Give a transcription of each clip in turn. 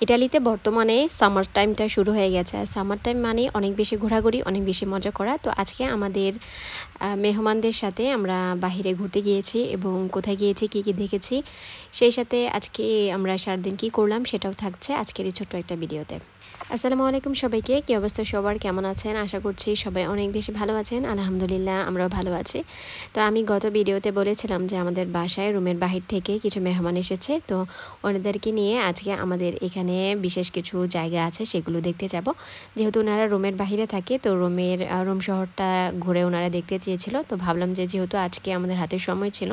ইতালিতে বর্তমানে সামার টাইমটা শুরু হয়ে গেছে। আর সামার টাইম মানে অনেক বেশি ঘোরাঘুরি, অনেক বেশি মজা করা। তো আজকে আমাদের মেহমানদের সাথে আমরা বাহিরে ঘুরতে গিয়েছি এবং কোথায় গিয়েছি, কী কী দেখেছি, সেই সাথে আজকে আমরা সারাদিন কী করলাম সেটাও থাকছে আজকের এই ছোট্ট একটা ভিডিওতে। আসসালামু আলাইকুম সবাইকে, কী অবস্থা সবার, কেমন আছেন? আশা করছি সবাই অনেক বেশি ভালো আছেন। আলহামদুলিল্লাহ আমরাও ভালো আছি। তো আমি গত ভিডিওতে বলেছিলাম যে আমাদের বাসায় রুমের বাহির থেকে কিছু মেহমান এসেছে, তো ওনাদেরকে নিয়ে আজকে আমাদের এখানে বিশেষ কিছু জায়গা আছে সেগুলো দেখতে যাব। যেহেতু ওনারা রুমের বাহিরে থাকে, তো রুম শহরটা ঘুরে ওনারা দেখতে চেয়েছিল, তো ভাবলাম যে যেহেতু আজকে আমাদের হাতে সময় ছিল,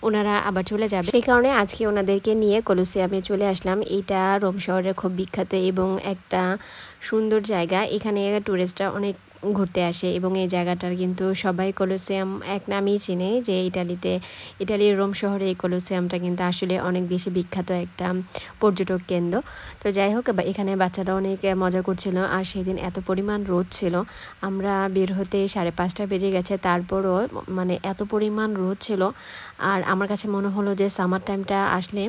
ওনারা আবার চলে যাবে, সেই কারণে আজকে ওনাদেরকে নিয়ে কলোসিয়ামে চলে আসলাম। এইটা রোম শহরের খুব বিখ্যাত এবং একটা সুন্দর জায়গা। এখানে টুরিস্টরা অনেক ঘুরতে আসে এবং এই জায়গাটার কিন্তু সবাই কলোসিয়াম এক নামেই চিনে, যে ইটালির রোম শহরে এই কলোসিয়ামটা কিন্তু আসলে অনেক বেশি বিখ্যাত একটা পর্যটক কেন্দ্র। তো যাই হোক, এখানে বাচ্চারা অনেক মজা করছিল। আর সেদিন এত পরিমাণ রোদ ছিল, আমরা বের হতে 5:30 বেজে গেছে, তারপরও মানে এত পরিমাণ রোদ ছিল। আর আমার কাছে মনে হলো যে সামার টাইমটা আসলে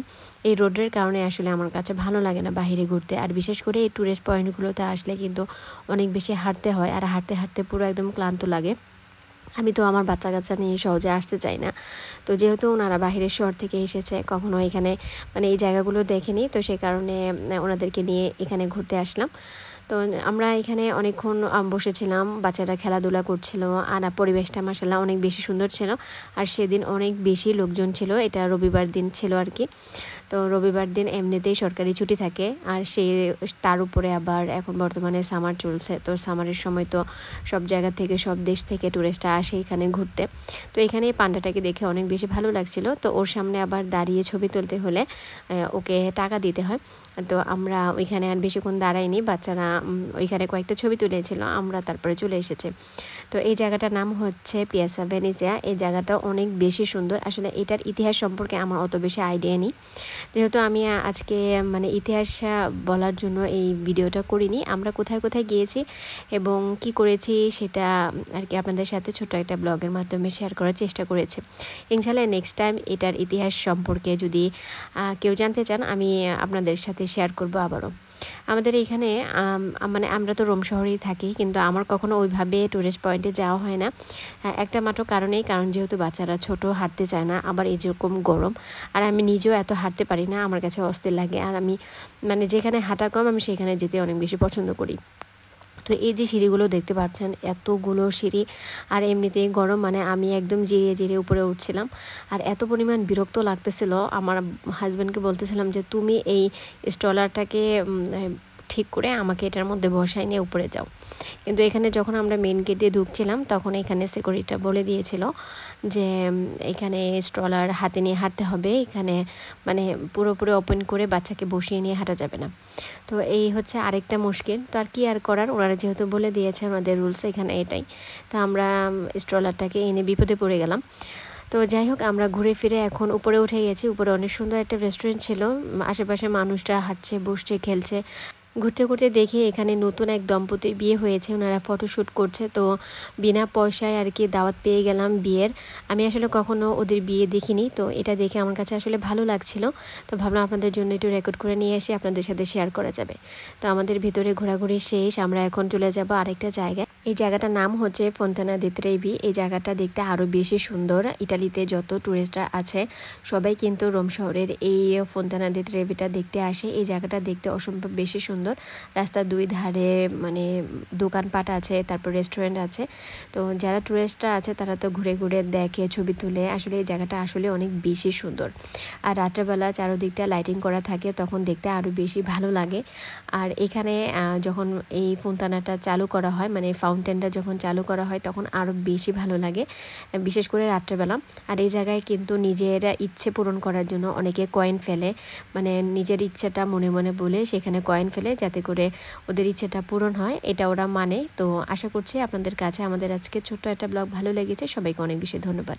এই রোদের কারণে আসলে আমার কাছে ভালো লাগে না বাইরে ঘুরতে। আর বিশেষ করে এই টুরিস্ট পয়েন্টগুলোতে আসলে কিন্তু অনেক বেশি হাঁটতে হয়, আর হাঁটতে হাঁটতে পুরো একদম ক্লান্ত লাগে। আমি তো আমার বাচ্চা কাচ্চা নিয়ে সহজে আসতে চাই না। তো যেহেতু ওনারা বাহিরের শহর থেকে এসেছে, কখনো এখানে মানে এই জায়গাগুলো দেখেনি, তো সেই কারণে ওনাদেরকে নিয়ে এখানে ঘুরতে আসলাম। তো আমরা এখানে অনেকক্ষণ বসেছিলাম, বাচ্চারা খেলাধুলা করছিল, আর পরিবেশটা মাশাআল্লাহ অনেক বেশি সুন্দর ছিল। আর সেদিন অনেক বেশি লোকজন ছিল, এটা রবিবার দিন ছিল আর কি। তো রবিবার দিন এমনিতেই সরকারি ছুটি থাকে, আর তার উপরে আবার এখন বর্তমানে সামার চলছে। তো সামারের সময় তো সব জায়গা থেকে, সব দেশ থেকে টুরিস্টরা আসে এখানে ঘুরতে। তো এখানে পান্ডাটাকে দেখে অনেক বেশি ভালো লাগছিল। তো ওর সামনে আবার দাঁড়িয়ে ছবি তুলতে হলে ওকে টাকা দিতে হয়। তো আমরা ওইখানে আর বেশিক্ষণ দাঁড়াইনি, বাচ্চারা ওইখানে কয়েকটা ছবি তুলেছিল, আমরা তারপরে চলে এসেছি। তো এই জায়গাটার নাম হচ্ছে পিয়াসা ভেনিসিয়া। এই জায়গাটা অনেক বেশি সুন্দর। আসলে এটার ইতিহাস সম্পর্কে আমার অত বেশি আইডিয়া নেই, যেহেতু আমি আজকে মানে ইতিহাস বলার জন্য এই ভিডিওটা করিনি। আমরা কোথায় কোথায় গিয়েছি এবং কি করেছি সেটা আর কি আপনাদের সাথে ছোট একটা ব্লগের মাধ্যমে শেয়ার করার চেষ্টা করেছি। ইনশাআল্লাহ নেক্সট টাইম এটার ইতিহাস সম্পর্কে যদি কেউ জানতে চান, আমি আপনাদের সাথে শেয়ার করব আবারও। আমাদের এইখানে মানে আমরা তো রোম শহরেই থাকি, কিন্তু আমার কখনো ওইভাবে টুরিস্ট পয়েন্টে যাওয়া হয় না। একটা মাত্র কারণ যেহেতু বাচ্চারা ছোট, হাঁটতে চায় না, আবার এই যেরকম গরম, আর আমি নিজেও এত হাঁটতে পারি না, আমার কাছে অস্থির লাগে। আর আমি মানে যেখানে হাঁটা কম, আমি সেখানে যেতে অনেক বেশি পছন্দ করি। তো এই যে সিঁড়িগুলো দেখতে পাচ্ছেন, এতগুলো সিঁড়ি, আর এমনিতেই গরম, মানে আমি একদম জিরিয়ে জিরিয়ে উপরে উঠছিলাম। আর এত পরিমাণ বিরক্ত লাগতেছিল, আমার হাজব্যান্ডকে বলতেছিলাম যে তুমি এই স্ট্রলারটাকে ঠিক করে আমাকে এটার মধ্যে বসাই নিয়ে উপরে যাও। কিন্তু এখানে যখন আমরা মেন গেট দিয়ে ঢুকছিলাম, তখন এখানে সিকিউরিটিটা বলে দিয়েছিল যে এখানে স্ট্রলার হাতে নিয়ে হাঁটতে হবে, এখানে মানে পুরোপুরি ওপেন করে বাচ্চাকে বসিয়ে নিয়ে হাঁটা যাবে না। তো এই হচ্ছে আরেকটা মুশকিল। তো আর কি আর করার, ওনারা যেহেতু বলে দিয়েছে, ওনাদের রুলস এখানে এটাই। তো আমরা স্ট্রলারটাকে এনে বিপদে পড়ে গেলাম। তো যাই হোক, আমরা ঘুরে ফিরে এখন উপরে উঠে গেছি। উপরে অনেক সুন্দর একটা রেস্টুরেন্ট ছিল, আশেপাশে মানুষরা হাঁটছে, বসছে, খেলছে। ঘুরতে ঘুরতে দেখি এখানে নতুন এক দম্পতির বিয়ে হয়েছে, ওনারা ফটোশ্যুট করছে। তো বিনা পয়সায় আর কি দাওয়াত পেয়ে গেলাম বিয়ের। আমি আসলে কখনো ওদের বিয়ে দেখিনি, তো এটা দেখে আমার কাছে আসলে ভালো লাগছিল। তো ভাবলাম আপনাদের জন্য একটু রেকর্ড করে নিয়ে এসে আপনাদের সাথে শেয়ার করা যাবে। তো আমাদের ভিতরে ঘোরাঘুরি শেষ, আমরা এখন চলে যাব আরেকটা জায়গায়। এই জায়গাটার নাম হচ্ছে ফোন্তানা দি ট্রেভি। এই জায়গাটা দেখতে আরও বেশি সুন্দর। ইটালিতে যত টুরিস্টরা আছে সবাই কিন্তু রোম শহরের এই ফোন্তানা দি ট্রেভিটা দেখতে আসে। এই জায়গাটা দেখতে অসম্ভব বেশি সুন্দর। রাস্তার দুই ধারে মানে দোকানপাট আছে, তারপর রেস্টুরেন্ট আছে। তো যারা টুরিস্টরা আছে তারা তো ঘুরে ঘুরে দেখে, ছবি তুলে। আসলে এই জায়গাটা আসলে অনেক বেশি সুন্দর। আর রাত্রেবেলা চারদিকটা লাইটিং করা থাকে, তখন দেখতে আরও বেশি ভালো লাগে। আর এখানে যখন এই ফোন্তানাটা চালু করা হয়, মানে ফাউন্টেনটা যখন চালু করা হয়, তখন আরও বেশি ভালো লাগে, বিশেষ করে রাত্রেবেলা। আর এই জায়গায় কিন্তু নিজের ইচ্ছে পূরণ করার জন্য অনেকে কয়েন ফেলে, মানে নিজের ইচ্ছেটা মনে মনে বলে সেখানে কয়েন ফেলে, যাতে করে ওদের ইচ্ছেটা পূরণ হয়, এটা ওরা মানে। তো আশা করছি আপনাদের কাছে আমাদের আজকে ছোট্ট একটা ব্লগ ভালো লেগেছে। সবাইকে অনেক বেশি ধন্যবাদ।